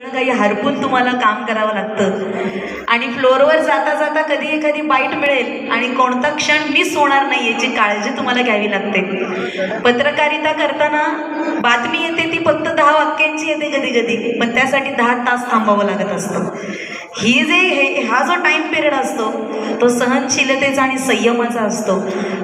काही हरपून तुम्हाला काम करावं लागतं आणि फ्लोअरवर जाता जाता कधी एखादी बाईट मिळेल आणि कोणता क्षण मिस होणार नाही याची काळजी तुम्हाला घ्यावी लागते. पत्रकारिता करताना बातमी येते ती फक्त 10 वाक्यांची येते कधी कधी, पण त्यासाठी 10 तास थांबावं लागत असतं. हा जो टाइम पिरियड असतो तो सहनशीलतेचा आणि संयमाचा असतो.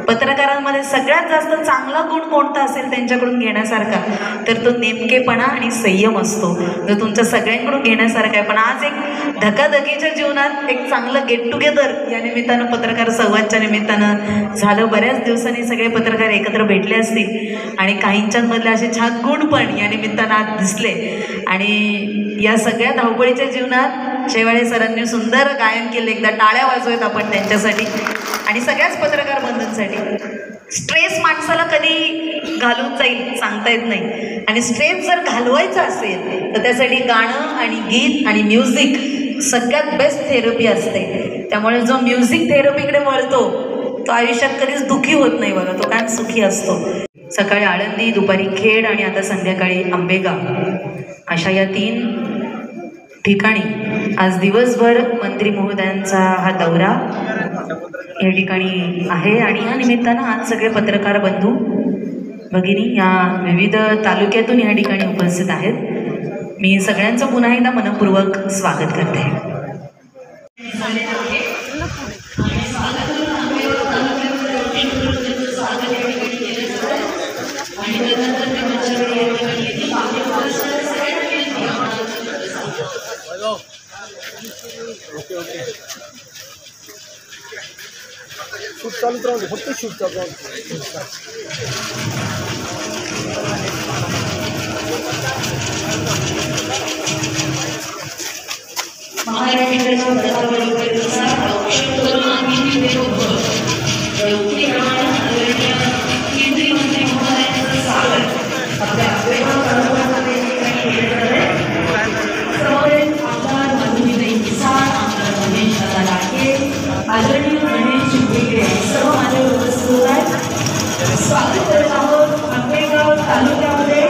पत्रकारांमध्ये सगळ्यात जास्त चांगला गुण कोणता असेल त्यांच्याकडून घेण्यासारखा, तर तो नेमकेपणा आणि संयम असतो, जो तुमच्या सगळ्यांकडून घेण्यासारखा आहे. पण आज एक धकाधकीच्या जीवनात एक चांगलं गेट टुगेदर या निमित्तानं, पत्रकार संवादच्या निमित्तानं झालं. बऱ्याच दिवसांनी सगळे पत्रकार एकत्र भेटले असतील आणि काहींच्यामधले असे छान गुण पण या निमित्तानं आज दिसले. आणि या सगळ्या धावपळीच्या जीवनात शेवाळे सरांनी सुंदर गायन केलं. एकदा टाळ्या वाजवत आपण त्यांच्यासाठी आणि सगळ्याच पत्रकार बंधूंसाठी. स्ट्रेस माणसाला कधी घालून जाईल सांगता येत नाही, आणि स्ट्रेस जर घालवायचा असेल तर त्यासाठी गाणं आणि गीत आणि म्युझिक सगळ्यात बेस्ट थेरपी असते. त्यामुळे जो म्युझिक थेरपीकडे वळतो तो आयुष्यात कधीच दुःखी होत नाही बघा, तो कायम सुखी असतो. सकाळी आळंदी, दुपारी खेड आणि आता संध्याकाळी आंबेगाव, अशा या 3 ठिकाणी आज दिवसभर मंत्री महोदयांचा हा दौरा या ठिकाणी आहे. आणि या निमित्तानं आज सगळे पत्रकार बंधू भगिनी या विविध तालुक्यातून या ठिकाणी उपस्थित आहेत. मी सगळ्यांचं पुन्हा एकदा मनपूर्वक स्वागत करते. ओके ओके, शूट चालूच राहू दे, फक्त शूट चालू राहू दे. आदरणीय गणेश वेगळे सर्व माझ्या स्वागत करत आहोत. आंबेगाव तालुक्यामध्ये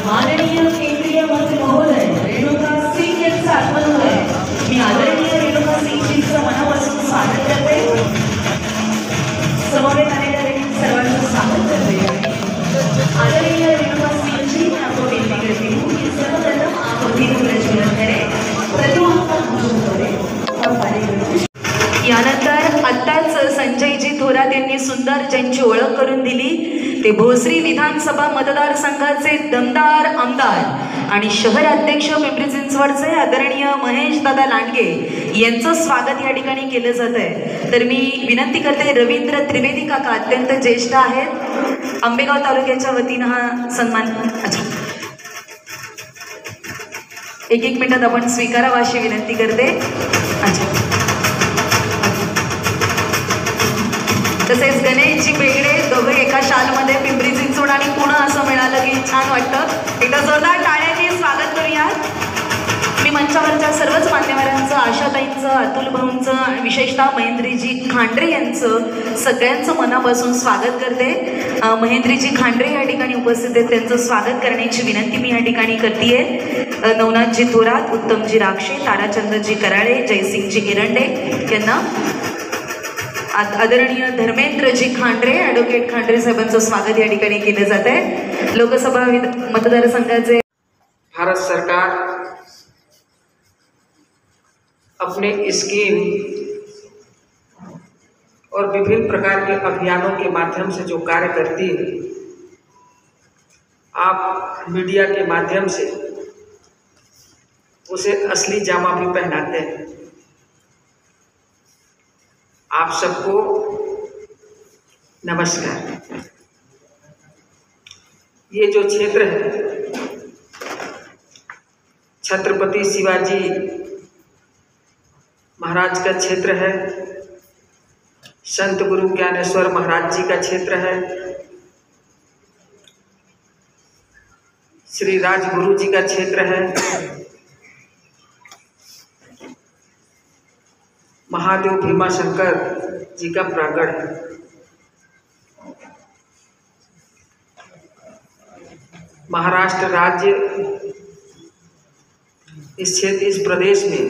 माननीय केंद्रीय मंत्री महोदय रेणुका सिंग यांचं आगमन आहे. मी आदरणीय रेणुका सिंगजींचं मनापासून स्वागत करते. समवेत आलेल्या सर्वांचं स्वागत करते. आदरणीय रेणुका सिंगजी आपको विनती करती हूँ कि सर्वप्रथम आप तीन प्रज्वलन करें, प्रथम यानंतर आत्ताच संजयजी थोरात यांनी सुंदर ज्यांची ओळख करून दिली ते भोसरी विधानसभा मतदारसंघाचे दमदार आमदार आणि शहर अध्यक्ष पिंपरी चिंचवडचे आदरणीय महेश दादा लांडगे यांचं स्वागत या ठिकाणी केलं जात आहे. तर मी विनंती करते, रवींद्र त्रिवेदी काका अत्यंत ज्येष्ठ आहेत, आंबेगाव तालुक्याच्या वतीनं हा सन्मान. अच्छा, 1 मिनिटात आपण स्वीकारावा अशी विनंती करते. अच्छा, तसेच गणेशजी बेगडे दोघे एका शालमध्ये पिंपरी चिंचवड आणि पुणे असं मिळालं की छान वाटतं. एकदा जोरदार टाळ्यांनी स्वागत करूयात. मी मंचावरच्या सर्वच मान्यवरांचं, आशाताईंचं, अतुल भाऊंचं, विशेषतः महेंद्रजी खांडरे यांचं सगळ्यांचं मनापासून स्वागत करते. महेंद्रजी खांडरे या ठिकाणी उपस्थित आहेत, त्यांचं स्वागत करण्याची विनंती मी या ठिकाणी करते. नवनाथजी थोरात, उत्तमजी राक्षे, ताराचंद्रजी कराळे, जयसिंगजी एरंडे यांना, आदरणीय धर्मेंद्रजी खांडरे, ॲडव्होकेट खांडरे साहेबांचं स्वागत या ठिकाणी केलं जात आहे. लोकसभा मतदारसंघाचे भारत सरकार अपने स्कीम और विभिन्न प्रकार के अभियानों के माध्यम से जो कार्य करती है, आप मीडिया के माध्यम से उसे असली जामा भी पहनाते हैं. आप सबको नमस्कार. ये जो क्षेत्र है छत्रपति शिवाजी महाराज का क्षेत्र है, संत गुरु ज्ञानेश्वर महाराज जी का क्षेत्र है, श्री राजगुरु जी का क्षेत्र है, महादेव भीमाशंकर जी का प्रांगण है. महाराष्ट्र राज्य इस प्रदेश में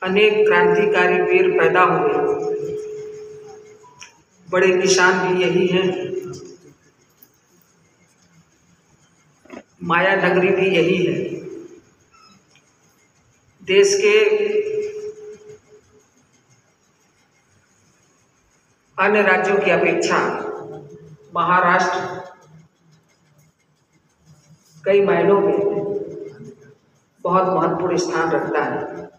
अनेक क्रांतिकारी वीर पैदा हुए। बड़े किसान भी यही हैं, माया नगरी भी यही है। देश के अन्य राज्यों की अपेक्षा महाराष्ट्र कई मायनों में बहुत महत्वपूर्ण स्थान रखता है।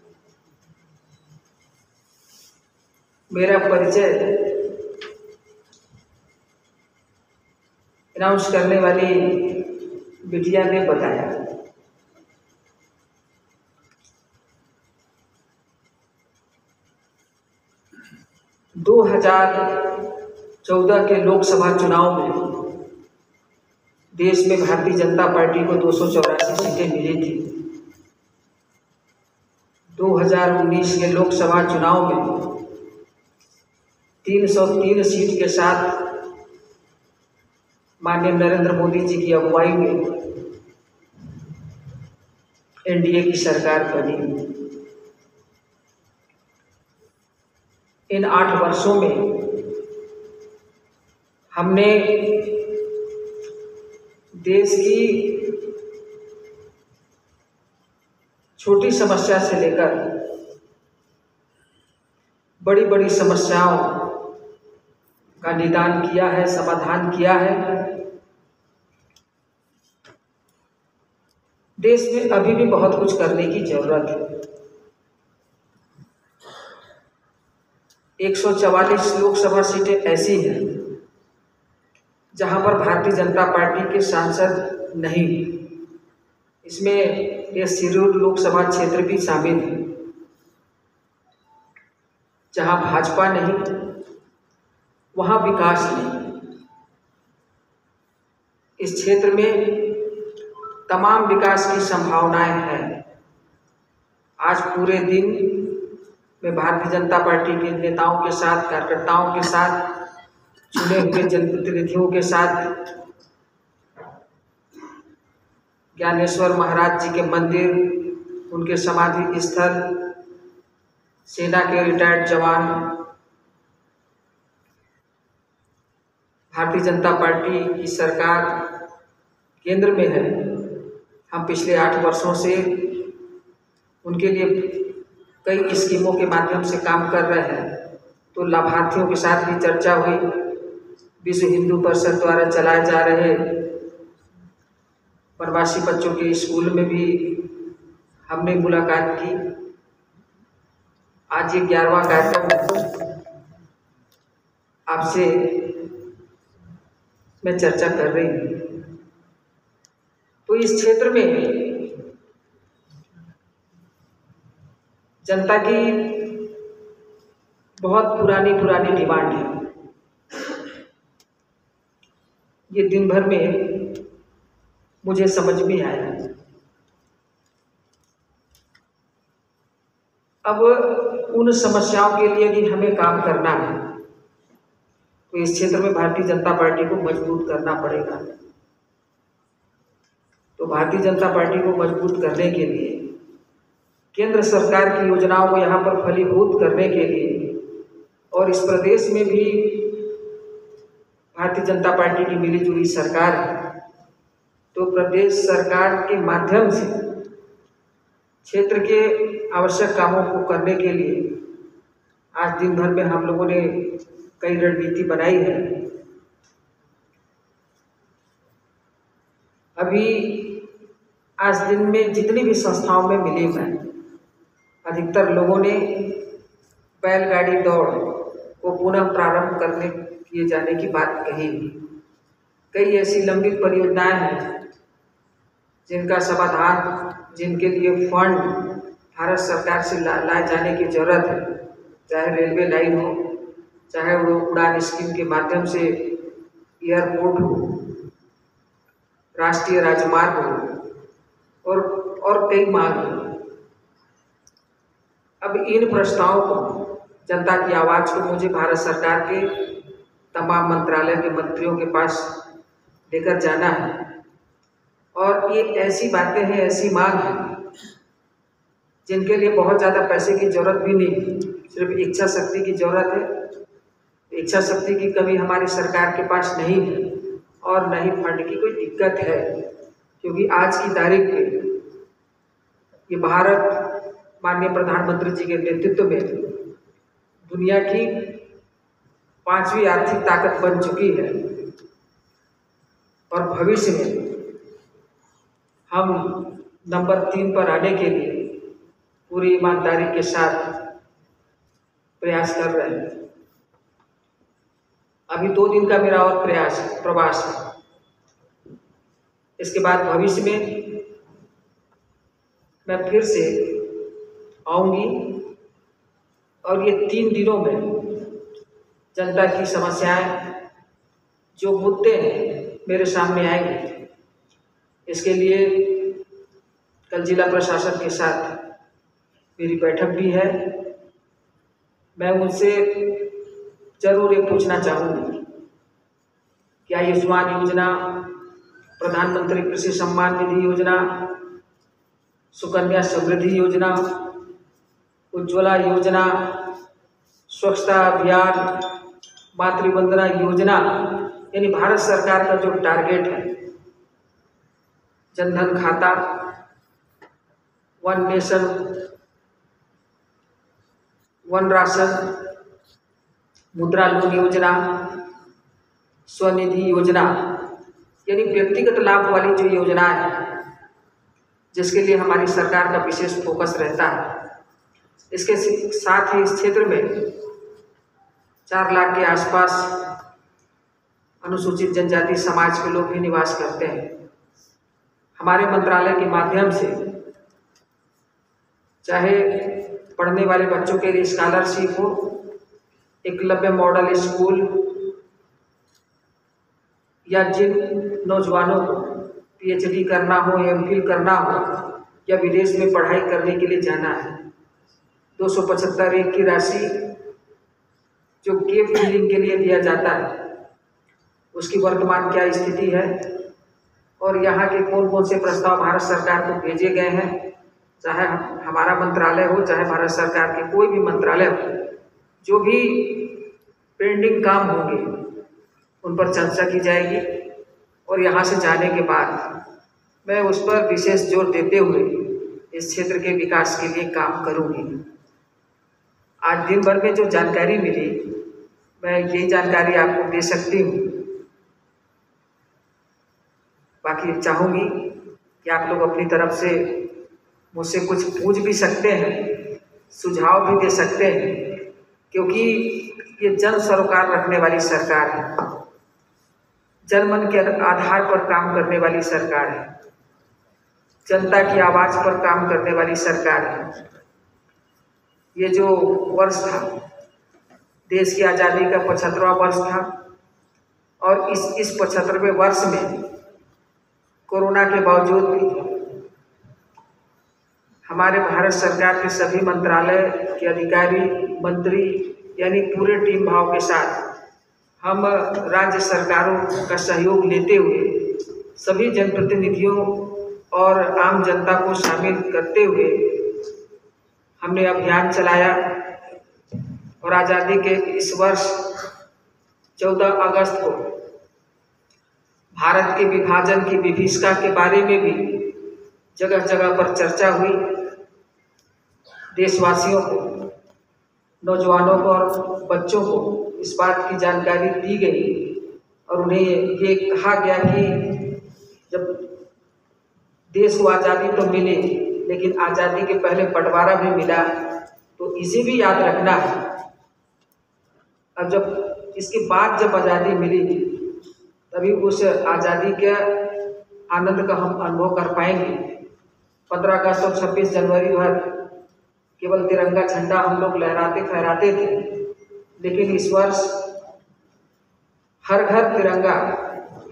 मेरा परिचय अनाउंस करने वाली बिटिया ने बताया। – 2014 के लोकसभा चुनाव में देश में भारतीय जनता पार्टी को 284 सीटें मिली थी। 2019 के लोकसभा चुनाव में 303 सीट के साथ माननीय नरेंद्र मोदी जी की अगुवाई में एनडीए की सरकार बनी। इन 8 वर्षों में हमने देश की छोटी समस्या से लेकर बड़ी बड़ी समस्याओं का निदान किया है, समाधान किया है। देश में अभी भी बहुत कुछ करने की जरूरत है। 144 लोकसभा सीटें ऐसी हैं जहां पर भारतीय जनता पार्टी के सांसद नहीं, इसमें ये सिरूर लोकसभा क्षेत्र भी शामिल है, जहां भाजपा नहीं वहां विकास नहीं। इस क्षेत्र में तमाम विकास की संभावनाएं हैं। आज पूरे दिन मैं भारतीय जनता पार्टी के नेताओं के साथ, कार्यकर्ताओं के साथ, चुने हुए जनप्रतिनिधियों के साथ ज्ञानेश्वर महाराज जी के मंदिर, उनके समाधि स्थल, सेना के रिटायर्ड जवान, भारतीय जनता पार्टी की सरकार केंद्र में है। हम पिछले 8 वर्षों से उनके लिए कई स्कीमों के माध्यम से काम कर रहे हैं। तो लाभार्थियों के साथ भी चर्चा हुई। विश्व हिंदू परिषद द्वारा चलाए जा रहे प्रवासी बच्चों के स्कूल में भी हमने मुलाकात की। आज ये 11वां कार्यक्रम आपसे मैं चर्चा कर रही हूँ। तो इस क्षेत्र में जनता की बहुत पुरानी डिमांड है। ये दिन भर में मुझे समझ में आया। अब उन समस्याओं के लिए भी हमें काम करना है, तो इस क्षेत्र में भारतीय जनता पार्टी को मजबूत करना पड़ेगा। तो भारतीय जनता पार्टी को मजबूत करने के लिए, केंद्र सरकार की योजनाओं को यहाँ पर फलीभूत करने के लिए, और इस प्रदेश में भी भारतीय जनता पार्टी की मिलीजुली सरकार है, तो प्रदेश सरकार के माध्यम से क्षेत्र के आवश्यक कामों को करने के लिए आज दिन भर में हम लोगों ने कई रणनीति बनाई है। अभी आज दिन में जितनी भी संस्थाओं में मिले हैं, अधिकतर लोगों ने बैलगाड़ी दौड़ को पुनः प्रारंभ करने किए जाने की बात कही। कई ऐसी लंबित परियोजनाएं हैं जिनका समाधान, जिनके लिए फंड भारत सरकार से लाए जाने की जरूरत है, चाहे रेलवे लाइन हो, चाहे वो उड़ान स्कीम के माध्यम से एयरपोर्ट हो, राष्ट्रीय राजमार्ग हो, और कई मांग हो। अब इन प्रस्तावों को, जनता की आवाज़ को मुझे भारत सरकार के तमाम मंत्रालय के मंत्रियों के पास लेकर जाना है। और ये ऐसी बातें हैं, ऐसी मांग है जिनके लिए बहुत ज़्यादा पैसे की ज़रूरत भी नहीं, सिर्फ इच्छा शक्ति की ज़रूरत है। इच्छा शक्ति की कमी हमारी सरकार के पास नहीं है और न ही फंड की कोई दिक्कत है, क्योंकि आज की तारीख में ये भारत माननीय प्रधानमंत्री जी के नेतृत्व में दुनिया की 5वीं आर्थिक ताकत बन चुकी है और भविष्य में हम नंबर 3 पर आने के लिए पूरी ईमानदारी के साथ प्रयास कर रहे हैं। अभी 2 दिन का मेरा और प्रवास है। इसके बाद भविष्य में मैं फिर से आऊँगी और ये 3 दिनों में जनता की समस्याएं, जो मुद्दे हैं, मेरे सामने आएंगे। इसके लिए कल जिला प्रशासन के साथ मेरी बैठक भी है। मैं उनसे जरूर ये पूछना चाहूँगी, क्या आयुष्मान योजना, प्रधानमंत्री कृषि सम्मान निधि योजना, सुकन्या समृद्धि योजना, उज्ज्वला योजना, स्वच्छता अभियान, मातृवंदना योजना, यानी भारत सरकार का जो टारगेट है, जनधन खाता, वन नेशन वन राशन, मुद्रा लोन योजना, स्वनिधि योजना, यानी व्यक्तिगत लाभ वाली जो योजना है, जिसके लिए हमारी सरकार का विशेष फोकस रहता है। इसके साथ ही इस क्षेत्र में 4 लाख के आसपास अनुसूचित जनजाति समाज के लोग भी निवास करते हैं। हमारे मंत्रालय के माध्यम से चाहे पढ़ने वाले बच्चों के लिए स्कॉलरशिप हो, एकलव्य मॉडल स्कूल, या जिन नौजवानों को PhD करना हो, MPhil करना हो या विदेश में पढ़ाई करने के लिए जाना है, 275 की राशि जो गैप फिलिंग के लिए दिया जाता है, उसकी वर्तमान क्या स्थिति है और यहाँ के कौन कौन से प्रस्ताव भारत सरकार को भेजे गए हैं, चाहे हमारा मंत्रालय हो, चाहे भारत सरकार के कोई भी मंत्रालय हो, जो भी पेंडिंग काम होंगे उन पर चर्चा की जाएगी और यहाँ से जाने के बाद मैं उस पर विशेष जोर देते हुए इस क्षेत्र के विकास के लिए काम करूँगी। आज दिन भर में जो जानकारी मिली, मैं यही जानकारी आपको दे सकती हूँ। बाकी चाहूँगी कि आप लोग अपनी तरफ से मुझसे कुछ पूछ भी सकते हैं, सुझाव भी दे सकते हैं, क्योंकि ये जन सरोकार रखने वाली सरकार है, जनमन के आधार पर काम करने वाली सरकार है, जनता की आवाज़ पर काम करने वाली सरकार है। ये जो वर्ष था, देश की आज़ादी का 75वां वर्ष था और इस 75वें वर्ष में कोरोना के बावजूद भी हमारे भारत सरकार के सभी मंत्रालय के अधिकारी, मंत्री, यानी पूरे टीम भाव के साथ हम राज्य सरकारों का सहयोग लेते हुए सभी जनप्रतिनिधियों और आम जनता को शामिल करते हुए हमने अभियान चलाया और आज़ादी के इस वर्ष 14 अगस्त को भारत के विभाजन की विभीषिका के बारे में भी जगह जगह पर चर्चा हुई। देशवासियों को, नौजवानों को और बच्चों को इस बात की जानकारी दी गई और उन्हें ये कहा गया कि जब देश को आज़ादी तो मिली, लेकिन आज़ादी के पहले बंटवारा भी मिला, तो इसे भी याद रखना है। अब जब इसके बाद जब आज़ादी मिली, तभी उस आज़ादी के आनंद का हम अनुभव कर पाएंगे। 15 अगस्त और 26 जनवरी भर केवल तिरंगा झंडा हम लोग लहराते फहराते थे, लेकिन इस वर्ष हर घर तिरंगा,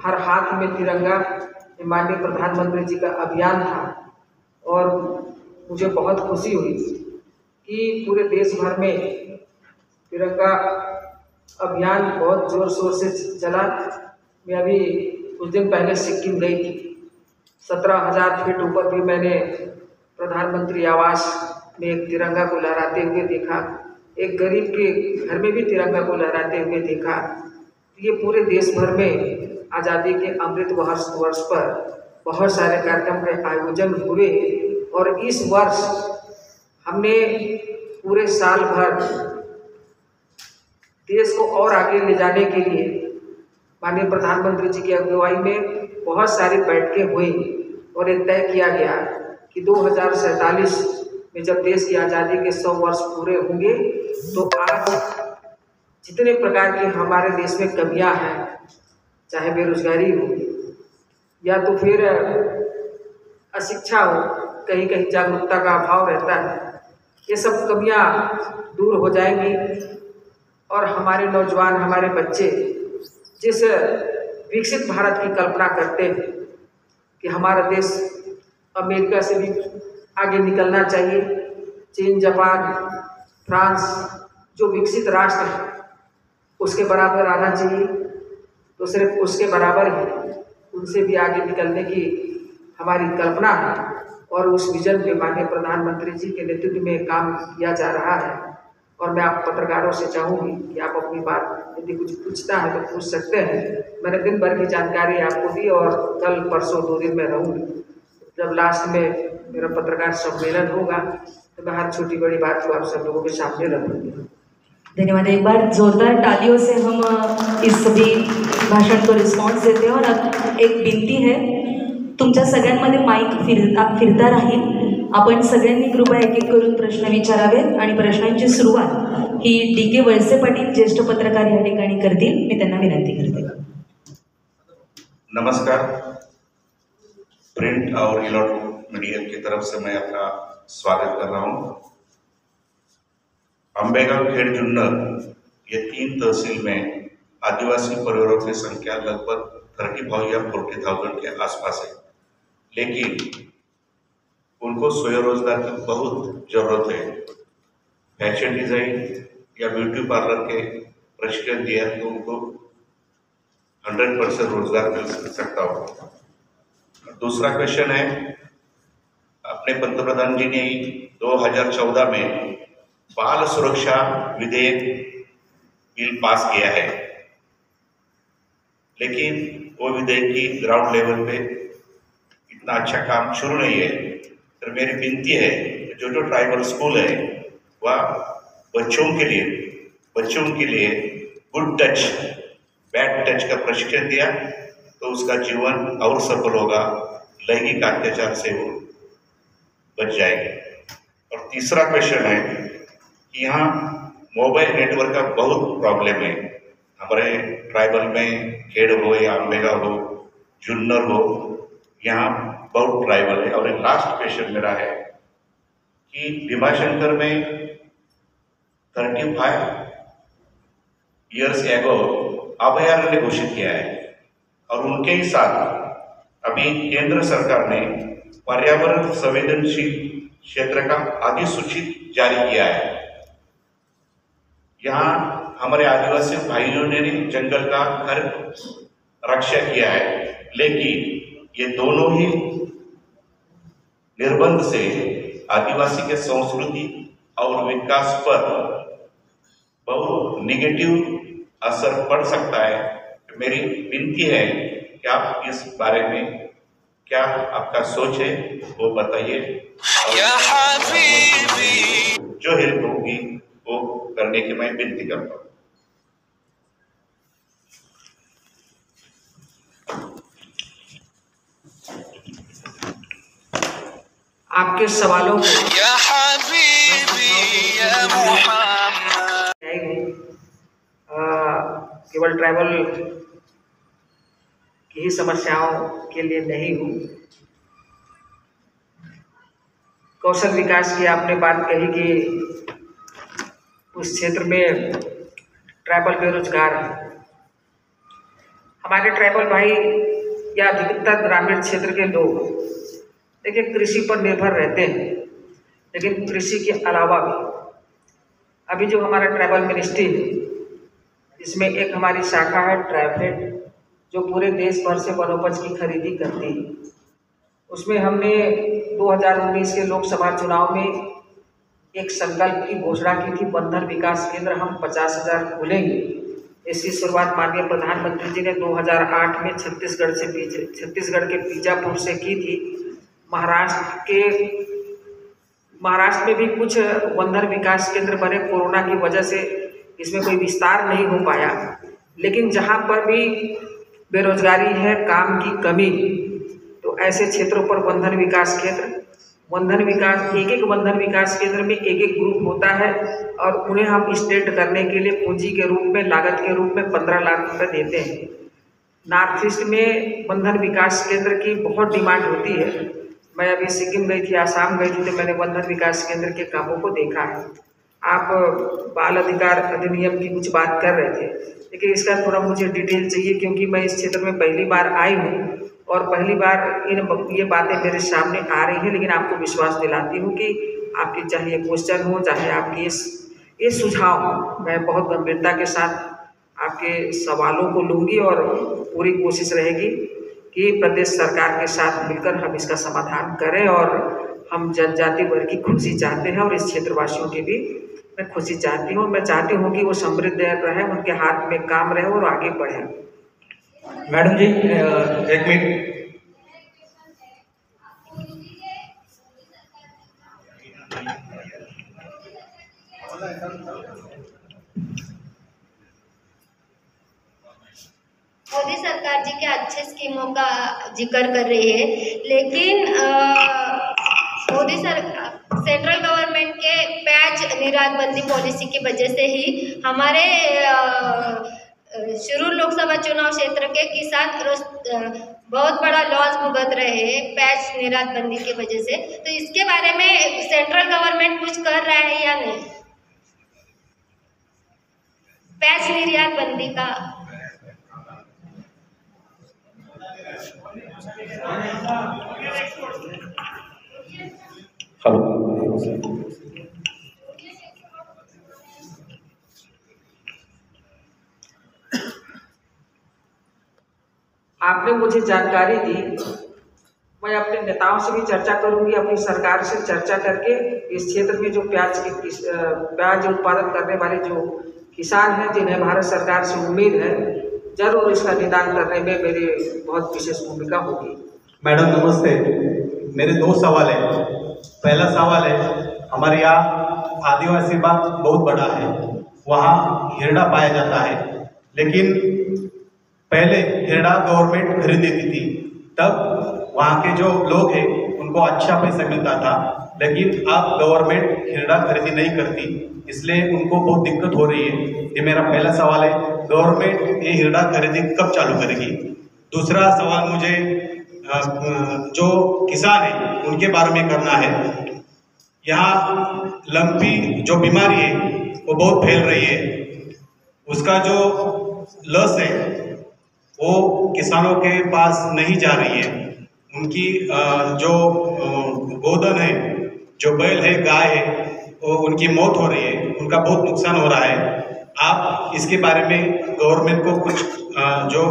हर हाथ में तिरंगा, माननीय प्रधानमंत्री जी का अभियान था और मुझे बहुत खुशी हुई कि पूरे देश भर में तिरंगा अभियान बहुत जोर शोर से चला। मैं अभी कुछ दिन पहले सिक्किम गई थी, 17,000 फीट ऊपर भी मैंने प्रधानमंत्री आवास में एक तिरंगा को लहराते हुए देखा, एक गरीब के घर में भी तिरंगा को लहराते हुए देखा। ये पूरे देश भर में आज़ादी के अमृत वर्ष पर बहुत सारे कार्यक्रम के आयोजन हुए और इस वर्ष हमने पूरे साल भर देश को और आगे ले जाने के लिए माननीय प्रधानमंत्री जी की अगुवाई में बहुत सारी बैठकें हुई और ये तय किया गया कि 2047 में जब देश की आज़ादी के 100 वर्ष पूरे होंगे तो आज जितने प्रकार की हमारे देश में कमियां हैं, चाहे बेरोजगारी हो या तो फिर अशिक्षा हो, कहीं कहीं जागरूकता का अभाव रहता है, ये सब कमियां दूर हो जाएंगी और हमारे नौजवान, हमारे बच्चे जिस विकसित भारत की कल्पना करते हैं कि हमारा देश अमेरिका से भी आगे निकलना चाहिए, चीन, जापान, फ्रांस जो विकसित राष्ट्र है उसके बराबर आना चाहिए, तो सिर्फ उसके बराबर ही उनसे भी आगे निकलने की हमारी कल्पना है और उस विजन पे माननीय प्रधानमंत्री जी के नेतृत्व में काम किया जा रहा है। और मैं आप पत्रकारों से चाहूँगी कि आप अपनी बात यदि कुछ पूछना है तो पूछ सकते हैं। मैंने दिन भर की जानकारी आपको दी और कल परसों 2 दिन में रहूँगी। जब लास्ट में मेरा पत्रकार सम्मेलन होगा तो मैं हर छोटी बड़ी बात को आप सब लोगों के सामने रखूँगी। धन्यवाद। एक बार जोरदार तालियों से हम इस सभी भाषण को रिस्पॉन्स देते हैं। और अब एक विनंती है, तुमच्या सगळ्यांमध्ये माईक फिरता राहील, आपण सगळ्यांनी कृपया एक एक करून प्रश्न विचारावेत आणि प्रश्नांची सुरुवात ही डी.के. वळसे पाटील ज्येष्ठ पत्रकार या ठिकाणी करतील। मी त्यांना विनंती करते। नमस्कार। प्रिंट और इलेक्ट्रॉनिक मीडिया की तरफ से मैं आपका स्वागत कर रहा हूँ। अंबेगांव, खेड़, जुन्नर ये 3 तहसील में आदिवासी परिवारों की संख्या लगभग 35 या 40,000 के आसपास है, लेकिन उनको स्वरोजगार की बहुत ज़रूरत है। फैशन डिज़ाइन या ब्यूटी पार्लर के प्रशिक्षण दिया तो उनको 100% रोजगार मिल सकता हो। दूसरा क्वेश्चन है, अपने पंतप्रधान जी ने 2014 में बाल सुरक्षा विधेयक बिल पास किया है, लेकिन वो विधेयक की ग्राउंड लेवल पे इतना अच्छा काम शुरू नहीं है। तो मेरी विनती है, जो ट्राइबल स्कूल है वह बच्चों के लिए गुड टच, बैड टच का प्रशिक्षण दिया तो उसका जीवन और सफल होगा, लैंगिक अत्याचार से वो बच जाएंगे। और तीसरा क्वेश्चन है कि यहाँ मोबाइल नेटवर्क का बहुत प्रॉब्लम है। हमारे ट्राइबल में खेड़ हो या अंबेगांव हो, जुन्नर हो, यहाँ बहुत ट्राइबल है। और एक लास्ट क्वेश्चन मेरा है कि भीमाशंकर में 35 ईयर्स एगो अभयारण्य घोषित किया है और उनके ही साथ अभी केंद्र सरकार ने पर्यावरण संवेदनशील क्षेत्र का अधिसूचित जारी किया है। यहाँ हमारे आदिवासी भाइयों ने जंगल का घर रक्षा किया है, लेकिन ये दोनों ही निर्बंध से आदिवासी के संस्कृति और विकास पर बहुत निगेटिव असर पड़ सकता है। मेरी विनती है कि आप इस बारे में क्या आपका सोच है वो बताइए, जो हेल्प होगी वो करने की मैं विनती करता हूँ। आपके सवालों को केवल ट्राइबल की ही समस्याओं के लिए नहीं हूँ। कौशल विकास की आपने बात कही कि उस क्षेत्र में ट्राइबल बेरोजगार है। हमारे ट्राइबल भाई या अधिकतर ग्रामीण क्षेत्र के लोग देखिए कृषि पर निर्भर रहते हैं, लेकिन कृषि के अलावा भी अभी जो हमारा ट्राइबल मिनिस्ट्री है, इसमें एक हमारी शाखा है ट्राइफेड, जो पूरे देश भर से वनोपज की खरीदी करती है। उसमें हमने 2019 के लोकसभा चुनाव में एक संकल्प की घोषणा की थी, बंधन विकास केंद्र हम 50,000 खोलेंगे। इसकी शुरुआत माननीय प्रधानमंत्री जी ने 2008 में छत्तीसगढ़ के बीजापुर से की थी। महाराष्ट्र में भी कुछ बंधन विकास केंद्र बने, कोरोना की वजह से इसमें कोई विस्तार नहीं हो पाया। लेकिन जहाँ पर भी बेरोजगारी है, काम की कमी, तो ऐसे क्षेत्रों पर एक एक बंधन विकास केंद्र में एक ग्रुप होता है और उन्हें हम स्टेट करने के लिए पूंजी के रूप में, लागत के रूप में 15 लाख रुपए देते हैं। नॉर्थ ईस्ट में बंधन विकास केंद्र की बहुत डिमांड होती है। मैं अभी सिक्किम गई थी, आसाम गई थी, तो मैंने बंधन विकास केंद्र के कामों को देखा है। आप बाल अधिकार अधिनियम की कुछ बात कर रहे थे, लेकिन इसका थोड़ा मुझे डिटेल चाहिए, क्योंकि मैं इस क्षेत्र में पहली बार आई हूँ और पहली बार ये बातें मेरे सामने आ रही हैं। लेकिन आपको विश्वास दिलाती हूँ कि आपकी चाहे ये क्वेश्चन हो, चाहे आपकी ये सुझाव, मैं बहुत गंभीरता के साथ आपके सवालों को लूँगी और पूरी कोशिश रहेगी कि प्रदेश सरकार के साथ मिलकर हम इसका समाधान करें। और हम जनजाति वर्ग की खुशी चाहते हैं और इस क्षेत्रवासियों की भी मैं खुशी चाहती हूँ। मैं चाहती हूँ कि वो समृद्ध रहे, उनके हाथ में काम रहे और आगे बढ़े। मैडम जी, एक मिनट। मोदी सरकार जी के अच्छे स्कीमों का जिक्र कर रही है, लेकिन सेंट्रल गवर्नमेंट के प्याज निर्यात बंदी पॉलिसी की वजह से ही हमारे शिरूर लोकसभा चुनाव क्षेत्र के किसान बहुत बड़ा लॉस भुगत रहे हैं प्याज निर्यात बंदी की वजह से। तो इसके बारे में सेंट्रल गवर्नमेंट कुछ कर रहा है या नहीं? प्याज निर्यात बंदी का आपने मुझे जानकारी दी, मैं अपने नेताओं से भी चर्चा करूंगी, अपनी सरकार से चर्चा करके इस क्षेत्र में जो प्याज उत्पादन करने वाले जो किसान हैं, जिन्हें भारत सरकार से उम्मीद है, जरूर इसका निदान करने में मेरी बहुत विशेष भूमिका होगी। मैडम नमस्ते, मेरे 2 सवाल हैं। पहला सवाल है, हमारे यहाँ आदिवासी बाग बहुत बड़ा है, वहाँ हिरडा पाया जाता है, लेकिन पहले हिरडा गवर्नमेंट खरीद देती थी, तब वहाँ के जो लोग हैं उनको अच्छा पैसा मिलता था। लेकिन अब गवर्नमेंट हिरडा खरीदी नहीं करती, इसलिए उनको बहुत दिक्कत हो रही है। ये मेरा पहला सवाल है, गवर्नमेंट ये हिरडा खरीदी कब चालू करेगी? दूसरा सवाल मुझे जो किसान है उनके बारे में करना है। यहाँ लंपी जो बीमारी है वो बहुत फैल रही है, उसका जो लस है वो किसानों के पास नहीं जा रही है। उनकी जो गोधन है, जो बैल है, गाय है, वो उनकी मौत हो रही है, उनका बहुत नुकसान हो रहा है। आप इसके बारे में गवर्नमेंट को कुछ जो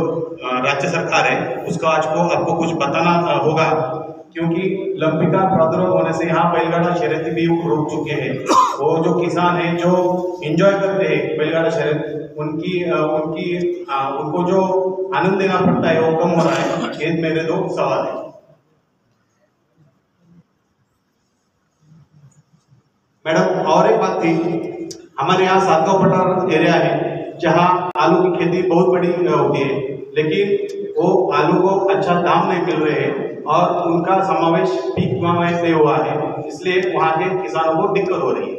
राज्य सरकार है उसका आपको कुछ बताना होगा, क्योंकि लंपी का प्रादुर्भाव होने से यहाँ बैलगाड़ा शर्यत भी रुक चुके हैं। वो जो किसान हैं जो एंजॉय करते हैं बैलगाड़ा शर्यत, उनको जो आनंद देना पड़ता है वो कम हो रहा है। ये मेरे 2 सवाल हैं। मैडम और एक बात थी, हमारे यहाँ सातगांव पठार एरिया है जहाँ आलू की खेती बहुत बड़ी होती है, लेकिन वो आलू को अच्छा दाम नहीं मिल रहे हैं और उनका समावेश पीक में नहीं हुआ है, इसलिए वहाँ के किसानों को दिक्कत हो रही है।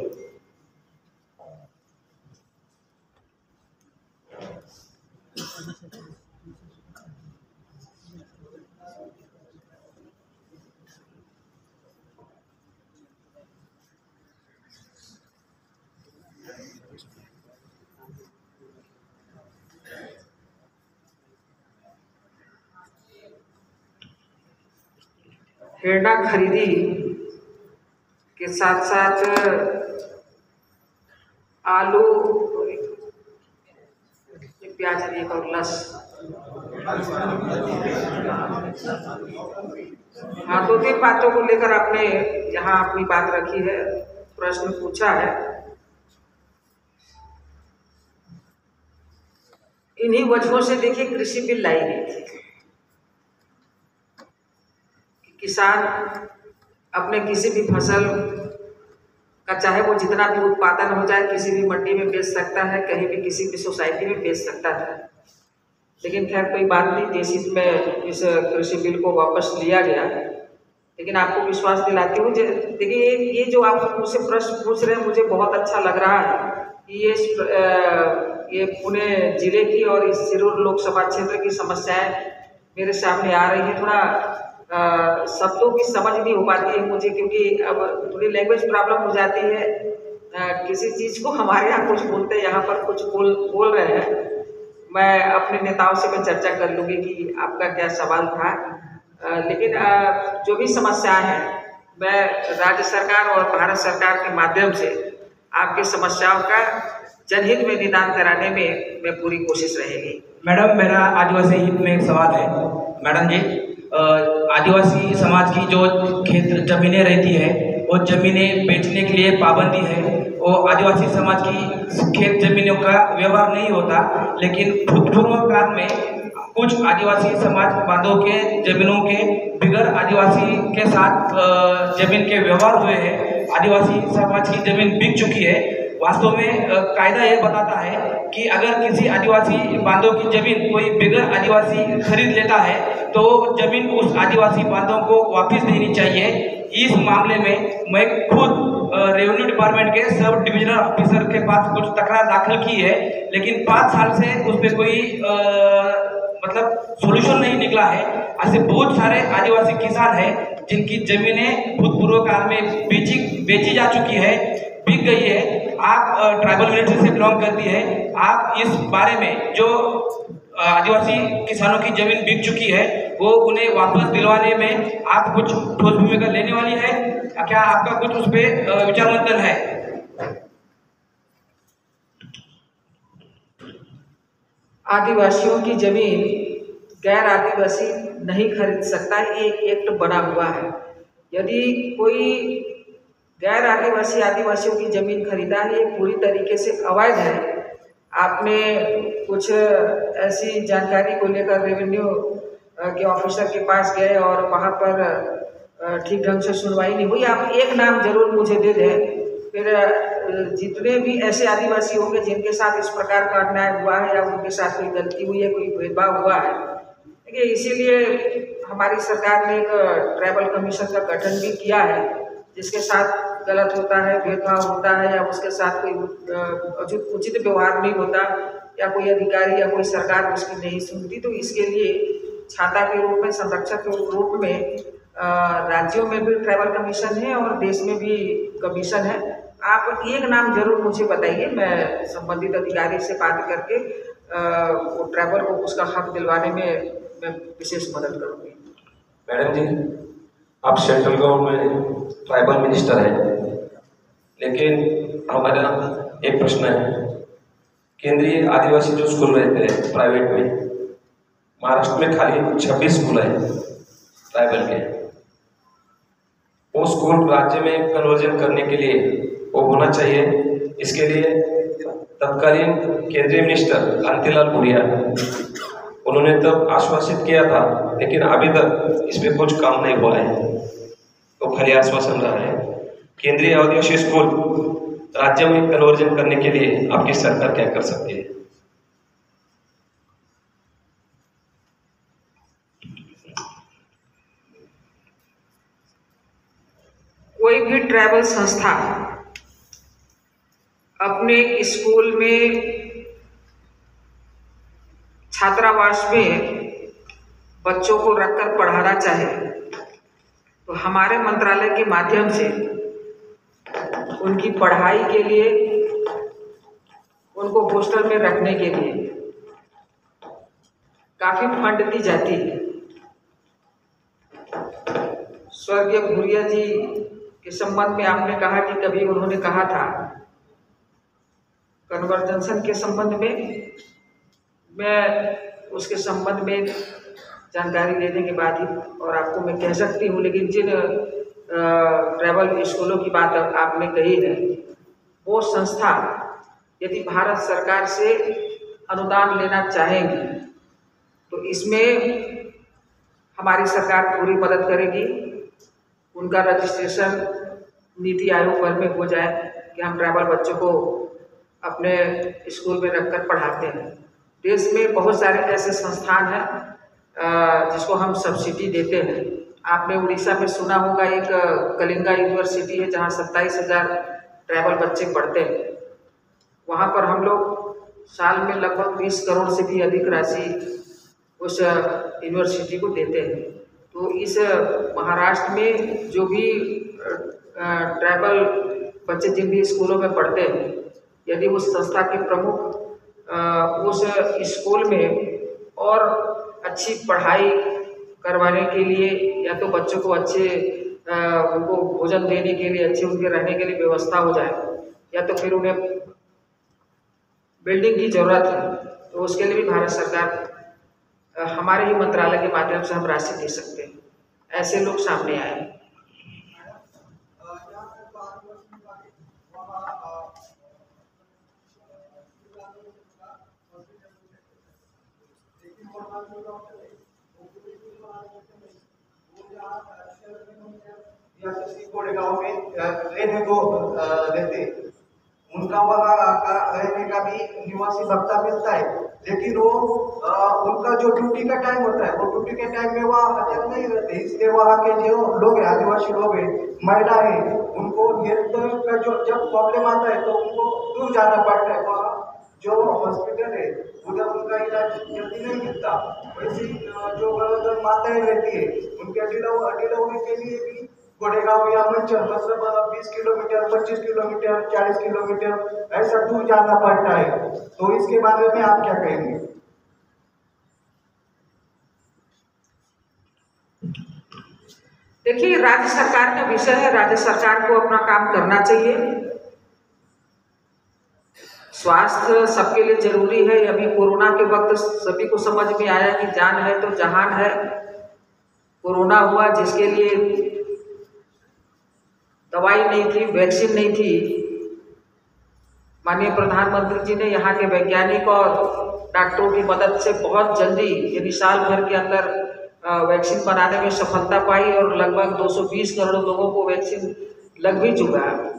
हिरडा खरीदी के साथ साथ आलू, प्याज, एक और लस, हाँ, 2-3 बातों को लेकर आपने यहाँ अपनी बात रखी है। प्रश्न पूछा है, इन्हीं वजहों से देखिए कृषि बिल लाई गई थी कि किसान अपने किसी भी फसल का चाहे वो जितना भी उत्पादन हो जाए किसी भी मंडी में बेच सकता है, कहीं भी किसी भी सोसाइटी में बेच सकता था। लेकिन खैर कोई बात नहीं, देश हित में इस कृषि बिल को वापस लिया गया। लेकिन आपको विश्वास दिलाती हूँ, देखिए ये जो आप मुझसे प्रश्न पूछ रहे हैं मुझे बहुत अच्छा लग रहा है कि ये पुणे जिले की और इस सिरूर लोकसभा क्षेत्र की समस्याएं मेरे सामने आ रही है। थोड़ा शब्दों की समझ नहीं हो पाती है मुझे, क्योंकि अब थोड़ी लैंग्वेज प्रॉब्लम हो जाती है। किसी चीज़ को हमारे यहाँ कुछ बोलते हैं, यहाँ पर कुछ बोल रहे हैं। मैं अपने नेताओं से मैं चर्चा कर लूँगी कि आपका क्या सवाल था। लेकिन जो भी समस्याएं हैं मैं राज्य सरकार और भारत सरकार के माध्यम से आपकी समस्याओं का जनहित में निदान कराने में मैं पूरी कोशिश रहेगी। मैडम, मेरा आदिवासी हित में एक सवाल है। मैडम जी, आदिवासी समाज की जो खेत जमीनें रहती है वो जमीनें बेचने के लिए पाबंदी है। वो आदिवासी समाज की खेत जमीनों का व्यवहार नहीं होता, लेकिन भूतपूर्व काल में कुछ आदिवासी समाज बांधों के जमीनों के बिगड़ आदिवासी के साथ जमीन के व्यवहार हुए हैं। आदिवासी समाज की जमीन बिक चुकी है। वास्तव में कायदा ये बताता है कि अगर किसी आदिवासी बांधों की जमीन कोई बिगड़ आदिवासी खरीद लेता है तो जमीन उस आदिवासी बांधों को वापस देनी चाहिए। इस मामले में मैं खुद रेवेन्यू डिपार्टमेंट के सब डिविजनल ऑफिसर के पास कुछ तकरार दाखिल की है, लेकिन 5 साल से उस पर कोई मतलब सोल्यूशन नहीं निकला है। ऐसे बहुत सारे आदिवासी किसान हैं जिनकी जमीनें भूतपूर्व काल में बेची जा चुकी है, बिक गई है। आप ट्राइबल मिलिट्री से बिलोंग करती है, आप इस बारे में जो आदिवासी किसानों की जमीन बिक चुकी है वो उन्हें वापस दिलवाने में आप कुछ ठोस भूमिका लेने वाली है क्या? आपका कुछ उस पर विचार मंथन है? आदिवासियों की जमीन गैर आदिवासी नहीं खरीद सकता, एक एक्ट बना हुआ है। यदि कोई गैर आदिवासी आदिवासियों की जमीन खरीदा है, ये पूरी तरीके से अवैध है। आपने कुछ ऐसी जानकारी को लेकर रेवेन्यू के ऑफिसर के पास गए और वहाँ पर ठीक ढंग से सुनवाई नहीं हुई। आप एक नाम जरूर मुझे दे दें, फिर जितने भी ऐसे आदिवासी होंगे जिनके साथ इस प्रकार का अन्याय हुआ है या उनके साथ कोई गलती हुई है, कोई भेदभाव हुआ है, देखिए इसीलिए हमारी सरकार ने एक ट्राइबल कमीशन का गठन भी किया है। जिसके साथ गलत होता है, भेदभाव होता है या उसके साथ कोई उचित व्यवहार नहीं होता या कोई अधिकारी या कोई सरकार उसकी नहीं सुनती, तो इसके लिए छाता के रूप में, संरक्षक के रूप में राज्यों में भी ट्राइबल कमीशन है और देश में भी कमीशन है। आप एक नाम जरूर मुझे बताइए, मैं संबंधित अधिकारी से बात करके वो ट्राइबल को उसका हक दिलवाने में मैं विशेष मदद करूँगी। मैडम जी, आप सेंट्रल गवर्नमेंट ट्राइबल मिनिस्टर हैं, लेकिन हमारा एक प्रश्न है। केंद्रीय आदिवासी जो स्कूल रहते हैं प्राइवेट में, महाराष्ट्र में खाली 26 स्कूल हैं ट्राइबल के। वो स्कूल राज्य में कन्वर्जन करने के लिए वो होना चाहिए। इसके लिए तत्कालीन केंद्रीय मिनिस्टर कांतिलाल भूरिया उन्होंने तब आश्वासित किया था, लेकिन अभी तक इस पर कुछ काम नहीं हुआ है, तो खाली आश्वासन रहा है। केंद्रीय आदिवासी स्कूल राज्य में कन्वर्जन करने के लिए आपकी सरकार क्या कर सकती है? कोई भी ट्राइबल संस्था अपने स्कूल में, छात्रावास में बच्चों को रखकर पढ़ाना चाहे तो हमारे मंत्रालय के माध्यम से उनकी पढ़ाई के लिए, उनको हॉस्टल में रखने के लिए काफी फंड दी जाती है। स्वर्गीय भूरिया जी के संबंध में आपने कहा कि कभी उन्होंने कहा था कन्वर्जेंशन के संबंध में, मैं उसके संबंध में जानकारी लेने के बाद ही और आपको मैं कह सकती हूँ। लेकिन जिन ट्रैवल स्कूलों की बात आपने कही है, वो संस्था यदि भारत सरकार से अनुदान लेना चाहेंगी तो इसमें हमारी सरकार पूरी मदद करेगी। उनका रजिस्ट्रेशन नीति आयोग भर में हो जाए कि हम ट्राइबल बच्चों को अपने स्कूल में रखकर पढ़ाते हैं। देश में बहुत सारे ऐसे संस्थान हैं जिसको हम सब्सिडी देते हैं। आपने उड़ीसा में सुना होगा एक कलिंगा यूनिवर्सिटी है जहाँ 27,000 ट्राइबल बच्चे पढ़ते हैं। वहाँ पर हम लोग साल में लगभग 20 करोड़ से भी अधिक राशि उस यूनिवर्सिटी को देते हैं। तो इस महाराष्ट्र में जो भी ट्राइबल बच्चे जिन भी स्कूलों में पढ़ते हैं, यदि उस संस्था के प्रमुख उस स्कूल में और अच्छी पढ़ाई करवाने के लिए या तो बच्चों को अच्छे उनको भोजन देने के लिए, अच्छे उनके रहने के लिए व्यवस्था हो जाए, या तो फिर उन्हें बिल्डिंग की ज़रूरत है, तो उसके लिए भी भारत सरकार हमारे ही मंत्रालय के माध्यम से हम राशि दे सकते हैं। ऐसे लोग सामने आए। गाँव में रहने को रहते, उनका वहाँ रहने का भी निवासी भत्ता मिलता है, लेकिन वो उनका जो ड्यूटी का टाइम होता है वो ड्यूटी के टाइम में वहाँ हाजिर नहीं रहते। इसलिए वहाँ के जो लोग हैं, आदिवासी लोग हैं, महिला है, उनको हेल्थ का जो जब प्रॉब्लम आता है तो उनको दूर जाना पड़ता है। वहाँ जो हॉस्पिटल है उधर उनका इलाज जल्दी नहीं मिलता। वैसे जो गरोदर माताएं रहती है उनके डिलीवरी के लिए भी गोडेगांव या मंचर मतलब 20 किलोमीटर, 25 किलोमीटर, 40 किलोमीटर ऐसा दूर जाना पड़ता है। तो इसके बारे में आप क्या कहेंगे? देखिए, राज्य सरकार का विषय है, राज्य सरकार को अपना काम करना चाहिए। स्वास्थ्य सबके लिए जरूरी है। अभी कोरोना के वक्त सभी को समझ में आया कि जान है तो जहान है। कोरोना हुआ जिसके लिए दवाई नहीं थी, वैक्सीन नहीं थी, माननीय प्रधानमंत्री जी ने यहाँ के वैज्ञानिक और डॉक्टरों की मदद से बहुत जल्दी, यानी साल भर के अंदर वैक्सीन बनाने में सफलता पाई और लगभग 220 करोड़ लोगों को वैक्सीन लग भी चुका है।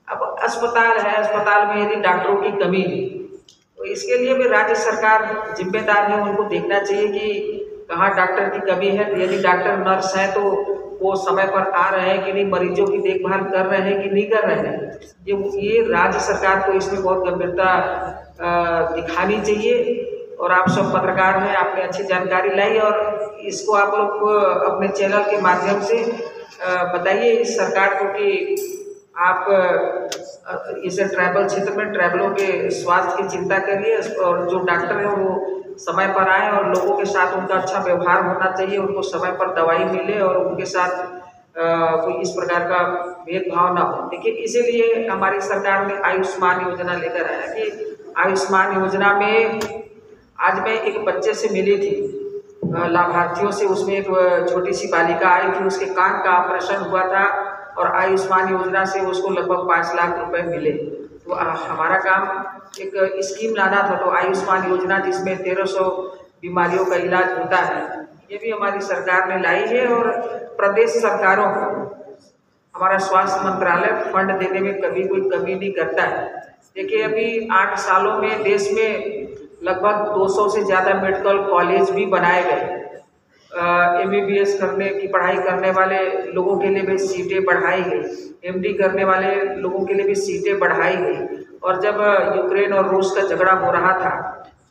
अब अस्पताल है, अस्पताल में यदि डॉक्टरों की कमी है तो इसके लिए भी राज्य सरकार जिम्मेदार है। उनको देखना चाहिए कि कहाँ डॉक्टर की कमी है। यदि डॉक्टर नर्स है तो वो समय पर आ रहे हैं कि नहीं, मरीजों की देखभाल कर रहे हैं कि नहीं कर रहे हैं। ये राज्य सरकार को इसमें बहुत गंभीरता दिखानी चाहिए। और आप सब पत्रकार हैं, आपने अच्छी जानकारी लाई और इसको आप लोग को अपने चैनल के माध्यम से बताइए इस सरकार को कि आप इस ट्राइबल क्षेत्र में ट्राइबलों के स्वास्थ्य की चिंता करिए और जो डॉक्टर हैं वो समय पर आए और लोगों के साथ उनका अच्छा व्यवहार होना चाहिए, उनको समय पर दवाई मिले और उनके साथ कोई इस प्रकार का भेदभाव ना हो। देखिए, इसीलिए हमारी सरकार ने आयुष्मान योजना लेकर आया कि आयुष्मान योजना में आज मैं एक बच्चे से मिली थी, लाभार्थियों से, उसमें एक छोटी सी बालिका आई थी, उसके कान का ऑपरेशन हुआ था और आयुष्मान योजना से उसको लगभग 5 लाख रुपए मिले। तो हमारा काम एक स्कीम लाना था, तो आयुष्मान योजना जिसमें 1300 बीमारियों का इलाज होता है, ये भी हमारी सरकार ने लाई है। और प्रदेश सरकारों को हमारा स्वास्थ्य मंत्रालय फंड देने में कभी कोई कमी नहीं करता है। देखिए, अभी 8 सालों में देश में लगभग 200 से ज़्यादा मेडिकल कॉलेज भी बनाए गए। MBBS करने की पढ़ाई करने वाले लोगों के लिए भी सीटें बढ़ाई गई, MD करने वाले लोगों के लिए भी सीटें बढ़ाई गई। और जब यूक्रेन और रूस का झगड़ा हो रहा था,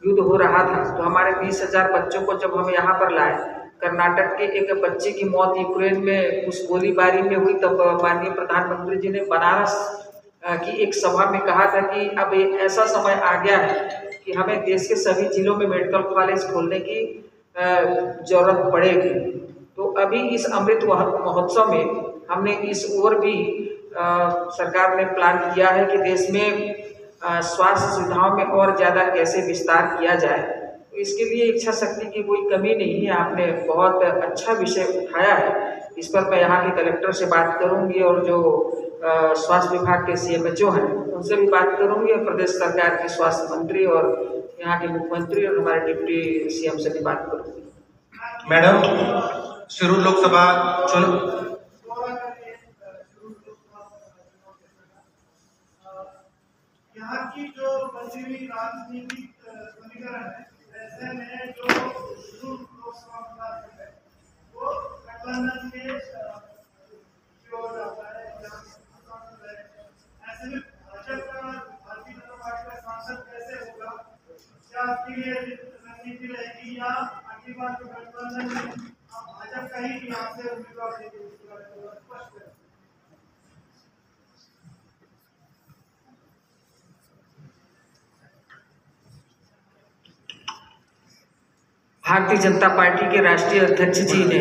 युद्ध हो रहा था, तो हमारे 20,000 बच्चों को जब हम यहाँ पर लाए, कर्नाटक के एक बच्चे की मौत यूक्रेन में उस गोलीबारी में हुई, तब माननीय प्रधानमंत्री जी ने बनारस की एक सभा में कहा था कि अब ऐसा समय आ गया है कि हमें देश के सभी जिलों में मेडिकल कॉलेज खोलने की जरूरत पड़ेगी। तो अभी इस अमृत महोत्सव में हमने इस ओर भी सरकार ने प्लान किया है कि देश में स्वास्थ्य सुविधाओं में और ज़्यादा कैसे विस्तार किया जाए। तो इसके लिए इच्छा शक्ति की कोई कमी नहीं है। आपने बहुत अच्छा विषय उठाया है, इस पर मैं यहाँ के कलेक्टर से बात करूँगी और जो स्वास्थ्य विभाग के CMHO हैं उनसे भी बात करूँगी और प्रदेश सरकार के स्वास्थ्य मंत्री और यहाँ के मुख्यमंत्री और हमारे डिप्टी CM से भी बात करूँगी। मैडम, शिरूर लोकसभा चुनाव यहाँ की जो बची हुई राजनीतिक समीकरण है, ऐसे में जो लोकसभा मतदान है वो गठबंधन के की ओर जाता है। ऐसे में भाजपा भारतीय जनता पार्टी का सांसद कैसे होगा? क्या आपकी ये रणनीति रहेगी या अगली बार जो गठबंधन में भाजपा का ही यहाँ से उम्मीदवार देगी? भारतीय जनता पार्टी के राष्ट्रीय अध्यक्ष जी ने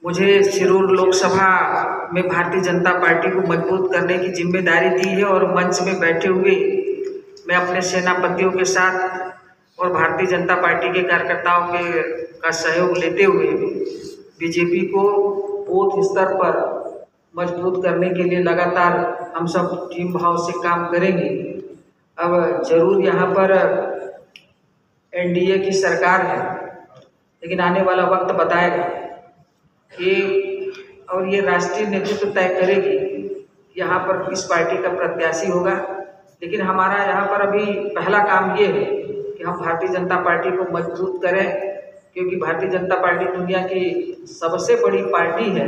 मुझे शिरूर लोकसभा में भारतीय जनता पार्टी को मजबूत करने की जिम्मेदारी दी है और मंच में बैठे हुए मैं अपने सेनापतियों के साथ और भारतीय जनता पार्टी के कार्यकर्ताओं का सहयोग लेते हुए बीजेपी को बूथ स्तर पर मजबूत करने के लिए लगातार हम सब टीम भाव से काम करेंगे। अब जरूर यहाँ पर NDA की सरकार है, लेकिन आने वाला वक्त बताएगा कि और ये राष्ट्रीय नेतृत्व तय करेगी यहाँ पर किस पार्टी का प्रत्याशी होगा। लेकिन हमारा यहाँ पर अभी पहला काम ये है कि हम भारतीय जनता पार्टी को मजबूत करें, क्योंकि भारतीय जनता पार्टी दुनिया की सबसे बड़ी पार्टी है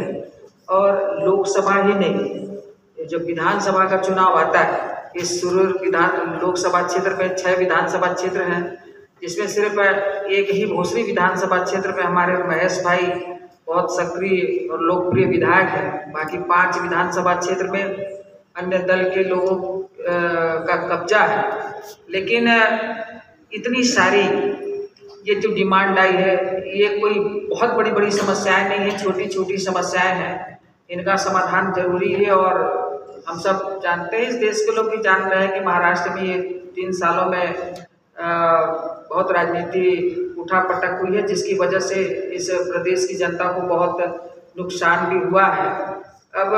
और लोकसभा ही नहीं, जो विधानसभा का चुनाव आता है इस शिरूर लोकसभा क्षेत्र में 6 विधानसभा क्षेत्र हैं, जिसमें सिर्फ एक ही भोसरी विधानसभा क्षेत्र में हमारे महेश भाई बहुत सक्रिय और लोकप्रिय विधायक हैं। बाकी 5 विधानसभा क्षेत्र में अन्य दल के लोगों का कब्जा है। लेकिन इतनी सारी ये जो डिमांड आई है, ये कोई बहुत बड़ी बड़ी समस्याएं नहीं है, छोटी छोटी समस्याएं हैं, इनका समाधान जरूरी है। और हम सब जानते हैं, इस देश के लोग भी जान रहे हैं कि महाराष्ट्र में ये 3 सालों में बहुत राजनीति उठापटक हुई है, जिसकी वजह से इस प्रदेश की जनता को बहुत नुकसान भी हुआ है। अब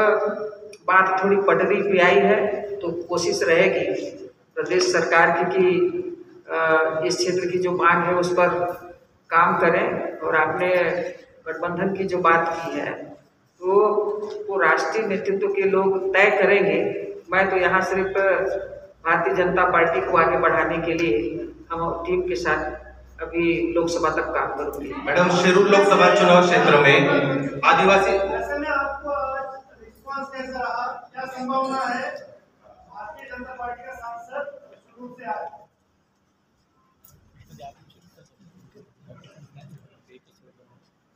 बात थोड़ी पटरी पे आई है तो कोशिश रहेगी प्रदेश सरकार की कि इस क्षेत्र की जो मांग है उस पर काम करें। और आपने गठबंधन की जो बात की है तो वो राष्ट्रीय नेतृत्व के लोग तय करेंगे। मैं तो यहाँ सिर्फ भारतीय जनता पार्टी को आगे बढ़ाने के लिए हम टीम के साथ अभी लोकसभा तक काम करूँगी। मैडम, शिरूर लोकसभा चुनाव क्षेत्र में आदिवासी ऐसे में आपको रिस्पांस कैसा रहा? क्या संभावना है भारतीय जनता पार्टी का सांसद शिरूर से आए?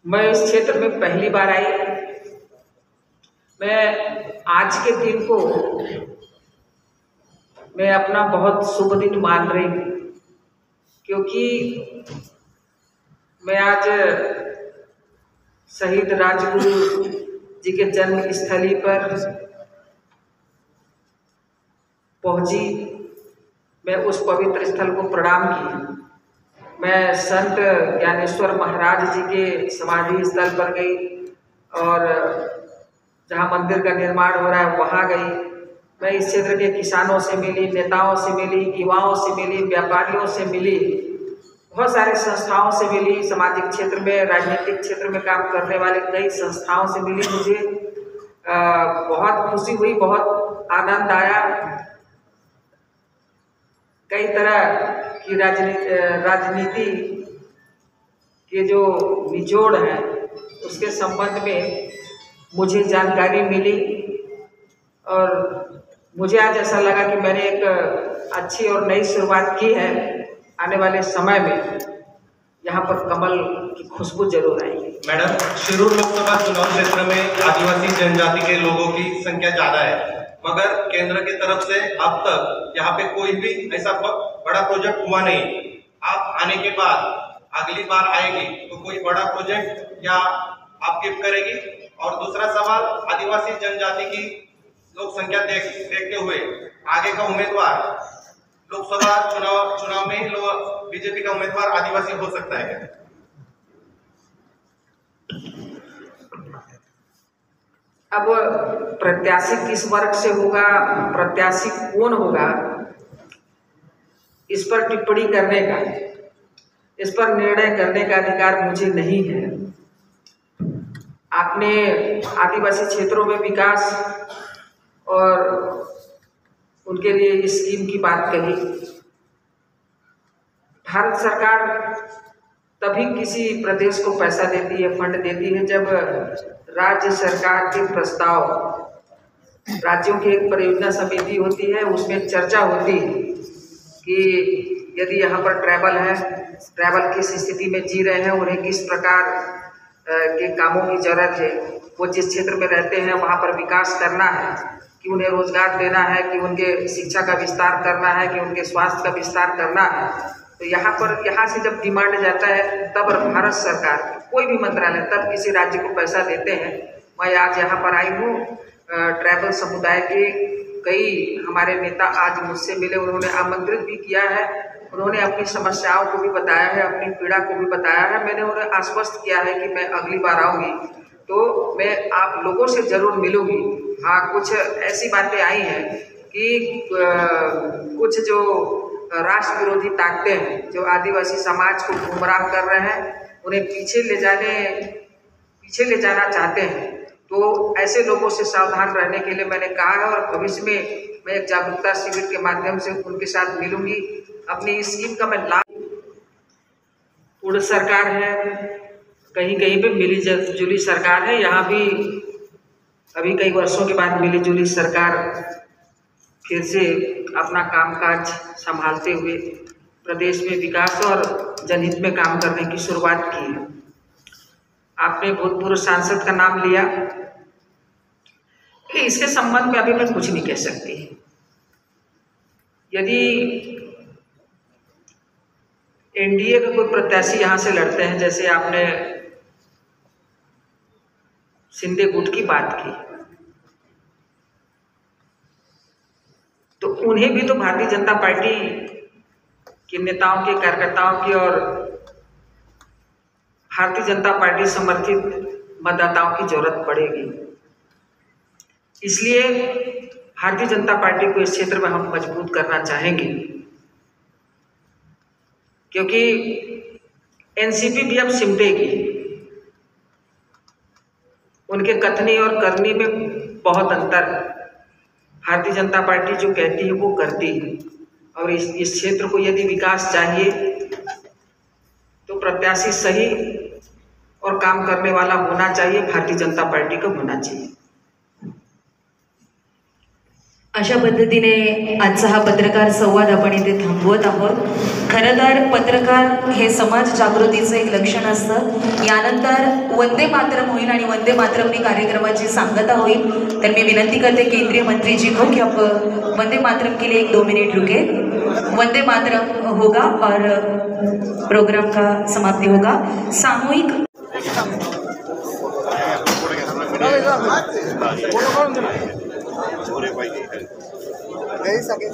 मैं इस क्षेत्र में पहली बार आई। मैं आज के दिन को मैं अपना बहुत शुभ दिन मान रही हूँ, क्योंकि मैं आज शहीद राजगुरु जी के जन्म स्थली पर पहुंची। मैं उस पवित्र स्थल को प्रणाम की। मैं संत ज्ञानेश्वर महाराज जी के समाधि स्थल पर गई और जहाँ मंदिर का निर्माण हो रहा है वहाँ गई। मैं इस क्षेत्र के किसानों से मिली, नेताओं से मिली, युवाओं से मिली, व्यापारियों से मिली, बहुत सारे संस्थाओं से मिली, सामाजिक क्षेत्र में, राजनीतिक क्षेत्र में काम करने वाले कई संस्थाओं से मिली। मुझे बहुत खुशी हुई, बहुत आनंद आया। कई तरह की राजनीति के जो निचोड़ हैं उसके संबंध में मुझे जानकारी मिली और मुझे आज ऐसा लगा कि मैंने एक अच्छी और नई शुरुआत की है। आने वाले समय में यहाँ पर कमल की खुशबू जरूर आएगी। मैडम, शिरूर लोकसभा चुनाव क्षेत्र में आदिवासी जनजाति के लोगों की संख्या ज्यादा है, मगर केंद्र की तरफ से अब तक यहाँ पे कोई भी ऐसा बड़ा प्रोजेक्ट हुआ नहीं। आप आने के बाद अगली बार आएगी तो कोई बड़ा प्रोजेक्ट या आप गिफ्ट करेगी? और दूसरा सवाल, आदिवासी जनजाति की लोक संख्या देखते हुए आगे का उम्मीदवार लोकसभा चुनाव में बीजेपी का उम्मीदवार आदिवासी हो सकता है? अब प्रत्याशी किस वर्ग से होगा, प्रत्याशी कौन होगा, इस पर टिप्पणी करने का, इस पर निर्णय करने का अधिकार मुझे नहीं है। आपने आदिवासी क्षेत्रों में विकास और उनके लिए स्कीम की बात कही। भारत सरकार तभी किसी प्रदेश को पैसा देती है, फंड देती है, जब राज्य सरकार के प्रस्ताव, राज्यों की एक परियोजना समिति होती है, उसमें चर्चा होती है कि यदि यहाँ पर ट्रैवल है, ट्रैवल किस स्थिति में जी रहे हैं, उन्हें किस प्रकार के कामों की जरूरत है, वो जिस क्षेत्र में रहते हैं वहाँ पर विकास करना है, कि उन्हें रोजगार देना है, कि उनके शिक्षा का विस्तार करना है, कि उनके स्वास्थ्य का विस्तार करना है। तो यहाँ से जब डिमांड जाता है, तब भारत सरकार कोई भी मंत्रालय तब किसी राज्य को पैसा देते हैं। मैं आज यहाँ पर आई हूँ, ट्राइबल समुदाय के कई हमारे नेता आज मुझसे मिले, उन्होंने आमंत्रित भी किया है, उन्होंने अपनी समस्याओं को भी बताया है, अपनी पीड़ा को भी बताया है। मैंने उन्हें आश्वस्त किया है कि मैं अगली बार आऊँगी तो मैं आप लोगों से ज़रूर मिलूँगी। हाँ, कुछ ऐसी बातें आई हैं कि कुछ जो राष्ट्र विरोधी ताकतें हैं, जो आदिवासी समाज को गुमराह कर रहे हैं, उन्हें पीछे ले जाना चाहते हैं। तो ऐसे लोगों से सावधान रहने के लिए मैंने कहा है, और भविष्य में मैं एक जागरूकता शिविर के माध्यम से उनके साथ मिलूंगी। अपनी स्कीम का मैं लाभ, पूर्ण सरकार है, कहीं कहीं पे मिली जुली सरकार है, यहाँ भी अभी कई वर्षों के बाद मिली जुली सरकार फिर से अपना कामकाज संभालते हुए प्रदेश में विकास और जनहित में काम करने की शुरुआत की है। आपने भूतपूर्व सांसद का नाम लिया, कि इसके संबंध में अभी मैं कुछ नहीं कह सकती। यदि एनडीए का कोई प्रत्याशी यहाँ से लड़ते हैं, जैसे आपने शिंदे गुट की बात की, तो उन्हें भी तो भारतीय जनता पार्टी के नेताओं के, कार्यकर्ताओं की और भारतीय जनता पार्टी समर्थित मतदाताओं की जरूरत पड़ेगी। इसलिए भारतीय जनता पार्टी को इस क्षेत्र में हम मजबूत करना चाहेंगे, क्योंकि एनसीपी भी अब सिमटेगी। उनके कथनी और करनी में बहुत अंतर है। भारतीय जनता पार्टी जो कहती है वो करती है, और इस क्षेत्र को यदि विकास चाहिए तो प्रत्याशी सही और काम करने वाला होना चाहिए, भारतीय जनता पार्टी को होना चाहिए। अशा पद्धतीने आजचा हा पत्रकार संवाद आपण इथे थांबवत आहोत। खरं तर पत्रकार हे समाज जागृतीचं एक लक्षण असतं। यानंतर वंदे मातरम होईल आणि वंदे मातरमनी कार्यक्रमाची सांगता होईल। तर मी विनंती करते केंद्रीय मंत्री जी को कि आप वंदे मातरम के लिए 1-2 मिनट रुके। वंदे मातरम होगा और प्रोग्राम का समाप्ति होगा। सामूहिक नहीं सके